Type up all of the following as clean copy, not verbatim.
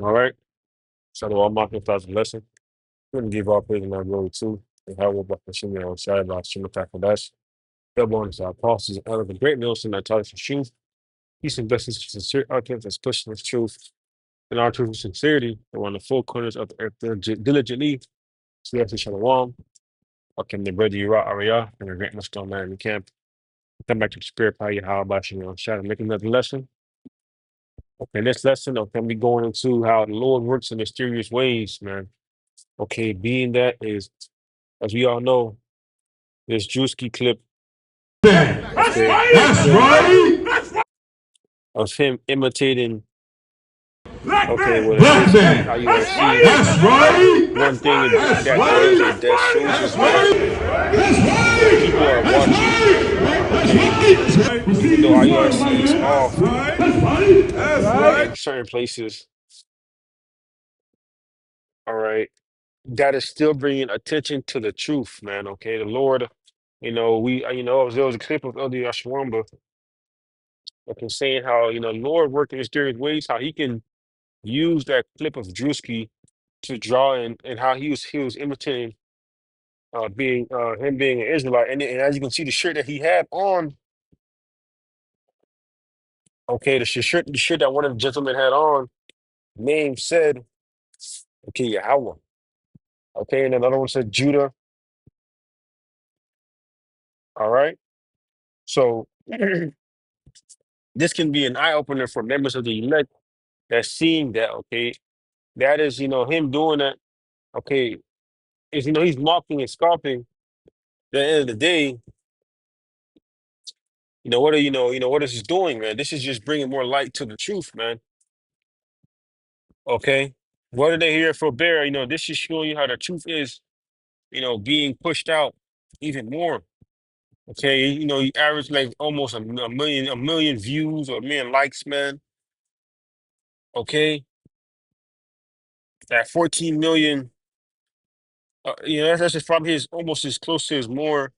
All right. So the Walmart starts a lesson. Couldn't give all praise and our glory to. And how about Hashim and Shai about Shima Takadash. Double honors our apostles and elders, the great Nelson that taught us the truth. Peace and blessings to sincere architects that's pushing this truth and our truth with sincerity. And on the four corners of the earth diligently. So that's Shalom. Okay, the brother Uriah Ariyah and the great Muslim man in the camp. Come back to the spirit power, how about Shai and make another lesson. Okay, this lesson, okay, we going into how the Lord works in mysterious ways, man. Okay, being that is, as we all know, this Drewski clip, okay, of him imitating, okay, what is basically IUIC. One thing that does, that shows us that when people are watching, okay, even though IUIC is off in certain places, all right, that is still bringing attention to the truth, man. Okay, the Lord, there was a clip of Elder Yashwamba, okay, saying how Lord worked in mysterious ways, how He can use that clip of Drewski to draw in, and how he was imitating being him being an Israelite, and as you can see, the shirt that he had on, okay, the shirt that one of the gentlemen had on, name said, okay, Yahweh, okay, and another one said Judah. All right, so this can be an eye opener for members of the elect that's seeing that. Okay, that is him doing that. Okay, is he's mocking and scoffing. At the end of the day, what is this doing, man? This is just bringing more light to the truth, man. Okay. What are they here for bear? This is showing you how the truth is, being pushed out even more. Okay. You average like almost a million views or a million likes, man. Okay. That 14 million, that's just probably his almost as close to his more,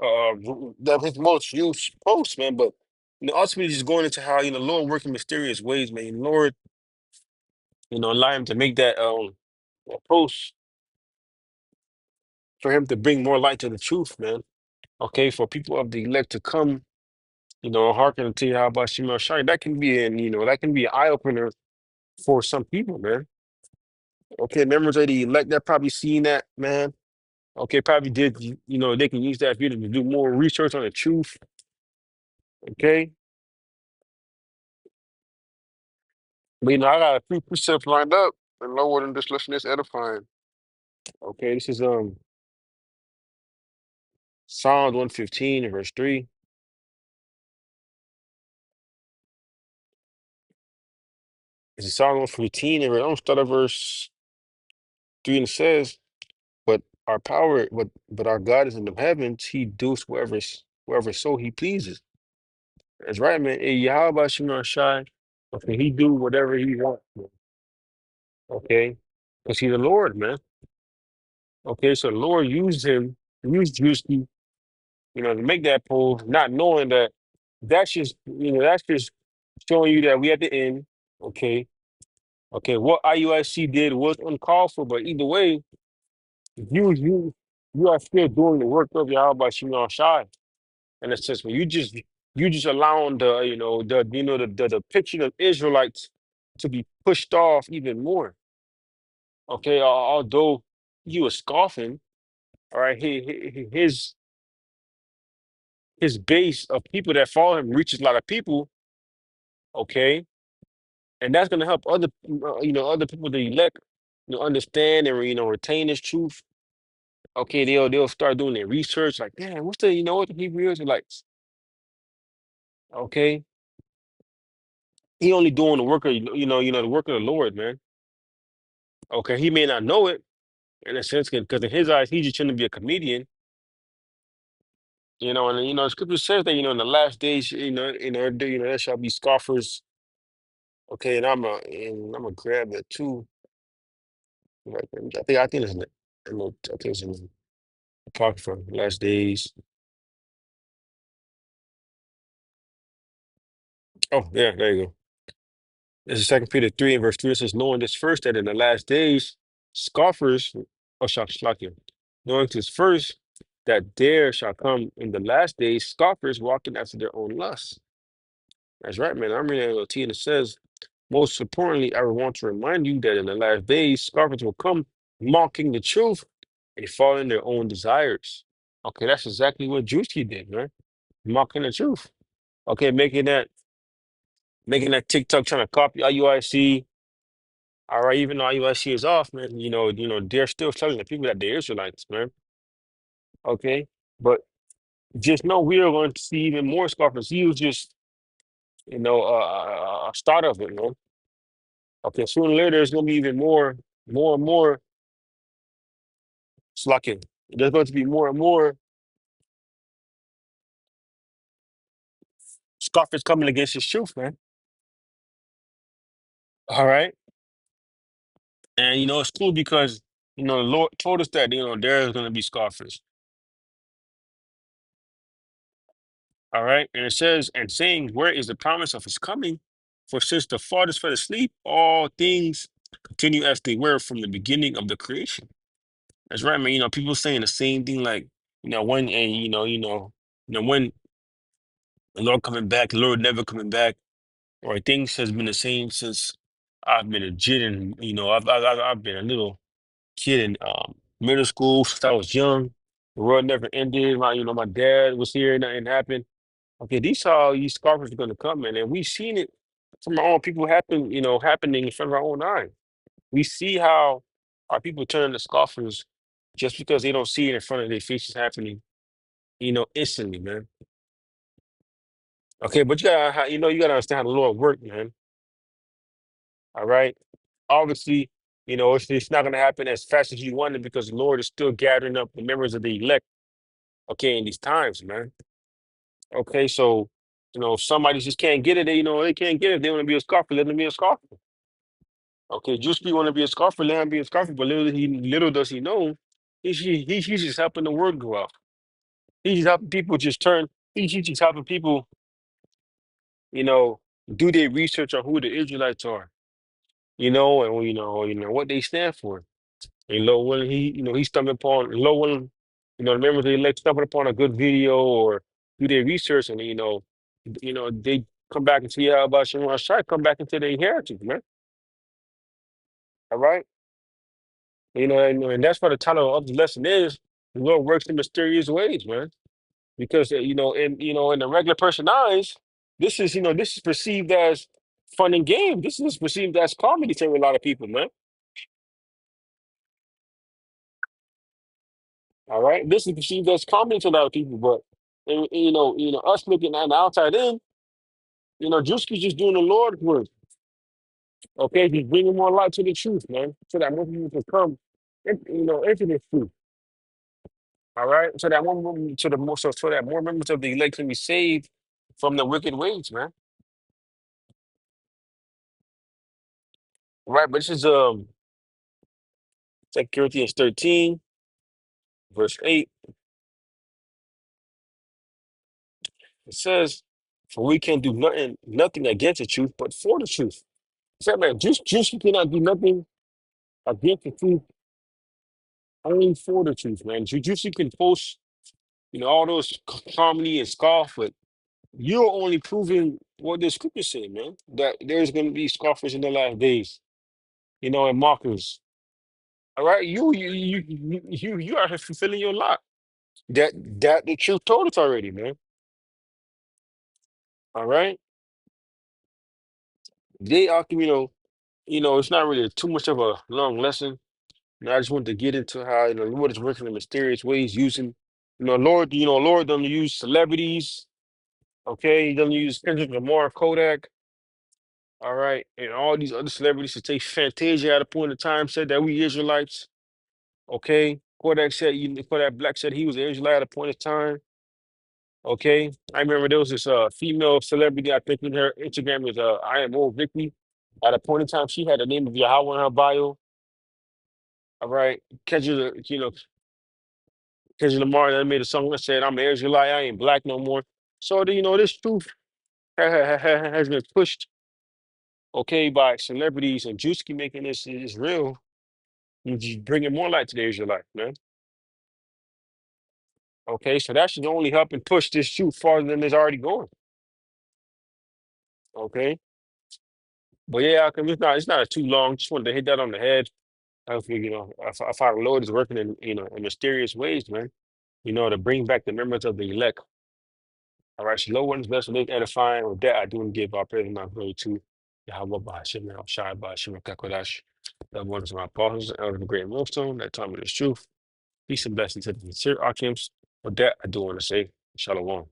his most used post, man. But, ultimately just going into how, Lord working mysterious ways, man. Lord, allow him to make that, post for him to bring more light to the truth, man. Okay, for people of the elect to come, hearken to how about Shema Shai, that can be an eye opener for some people, man. Okay, members of the elect that probably seen that, man. Okay, probably did, they can use that video to do more research on the truth. Okay, but I got a few precepts lined up, and Lord, and just listen, this edifying. Okay, this is Psalms 115 and verse 3. This is Psalm 115 and I'm gonna start at verse 3, and it says, but our God is in the heavens. He does wherever so He pleases. That's right, man. Hey, Yahweh Shimon Shai. Okay, He do whatever He wants, man. Okay, because He's the Lord, man. Okay, so the Lord used Drewski, to make that poll, not knowing that that's just showing you that we at the end. Okay, okay, what IUIC did was uncalled for, but either way, you are still doing the work of Yahweh Shimon Shai. In a sense, when you just allowing the depiction of Israelites to be pushed off even more. Okay, although he was scoffing, all right, his base of people that follow him reaches a lot of people. Okay, and that's gonna help other people to elect, understand and retain this truth. Okay, they'll start doing their research, like, man, what the Hebrew Israelites. Okay, he only doing the work of the work of the Lord, man. Okay, he may not know it in a sense because in his eyes he's just trying to be a comedian, and the scripture says that in the last days, there shall be scoffers. Okay, and I'm gonna grab that too. Right there. I think it's I think it's in the Apocrypha, last days. Oh yeah, there you go. This is Second Peter 3 and verse 3. It says, knowing this first, that in the last days, scoffers, or Shlakia, knowing this first, that there shall come in the last days scoffers walking after their own lusts. That's right, man. I'm reading LT and it says, most importantly, I want to remind you that in the last days, scoffers will come mocking the truth and following their own desires. Okay, that's exactly what Drewski did, man. Mocking the truth. Okay, making that TikTok trying to copy IUIC. All right, even though IUIC is off, man, they're still telling the people that they're Israelites, man. Okay. But just know we are going to see even more scoffers. He was just, a start of it, man. Okay, sooner or later, there's going to be even more and more slacking. There's going to be more and more scoffers coming against his truth, man. All right. And, it's cool because, the Lord told us that, there's going to be scoffers. All right. And it says, and saying, where is the promise of his coming? For since the fathers fell asleep, all things continue as they were from the beginning of the creation. That's right, man. People saying the same thing, like, when, and, when the Lord coming back, the Lord never coming back, or things has been the same since I've been a kid, and, I've been a little kid in middle school since I was young. The world never ended. My dad was here, nothing happened. Okay, these scoffers are going to come, man, and we've seen it from our own people happening in front of our own eyes. We see how our people turn to scoffers just because they don't see it in front of their faces happening, instantly, man. Okay, but you gotta understand how the Lord work, man. All right. Obviously, it's not gonna happen as fast as you want it because the Lord is still gathering up the members of the elect, okay, in these times, man. Okay, so if somebody just can't get it, they can't get it. They want to be a scoffer, let them be a scoffer. Okay, just be want to be a scoffer, let him be a scoffer, but little does he know, he's just helping the word go out. He's just helping people just turn. He's just helping people, you know, do their research on who the Israelites are, and what they stand for. When he stumbled upon, when the members of the elect stumbled upon a good video or do their research, and they come back and see how about Shimon Shai, come back into their heritage, man. All right, and that's what the title of the lesson is. The Lord works in mysterious ways, man. Because in the regular person eyes, this is perceived as fun and game. This is perceived as comedy to a lot of people, man. All right, this is perceived as comedy to a lot of people, but us looking at the outside in, Drewski's just doing the Lord's work. Okay, he's bringing more light to the truth, man, so that more people can come, into this truth. All right, so that more to the more so that more members of the elect can be saved from the wicked ways, man. Right, but this is 2 Corinthians 13, verse 8. It says, "For we can do nothing against the truth, but for the truth." Say, man, just you cannot do nothing against the truth, only for the truth, man. Just you can post, all those comedy and scoff, but you're only proving what the scriptures say, man. That there's going to be scoffers in the last days, and mockers. All right, you are fulfilling your lot. That the truth told us already, man. All right, they are, it's not really too much of a long lesson. And I just wanted to get into how the Lord is working in mysterious ways, using Lord don't use celebrities. Okay, he doesn't use Kendrick Lamar, Kodak. All right, and all these other celebrities to take Fantasia at a point in time said that we Israelites. Okay, Kodak Black said he was an Israelite at a point in time. Okay, I remember there was this female celebrity. I think in her Instagram was I am old Vicky. At a point in time, she had the name of Yahweh in her bio. All right, Kendrick Lamar that made a song that said, "I'm an Israelite. I ain't black no more." So this truth has been pushed. okay, by celebrities and Juicy making this is real, you just bringing more light to the Israelite, man. Okay, so that should only help and push this shoot farther than it's already going. Okay, but yeah, it's not too long. Just wanted to hit that on the head. Hopefully, if our Lord is working in in mysterious ways, man. To bring back the members of the elect. All right, so low ones, best of edifying. With that, I do want to give our praise and my glory to Yahweh Bahashim, Shai Bahashim, Kakodash. The ones of my apostles, and of the great millstone that taught me this truth. Peace and blessings to the sincere Akims. With that, I do want to say Shalom.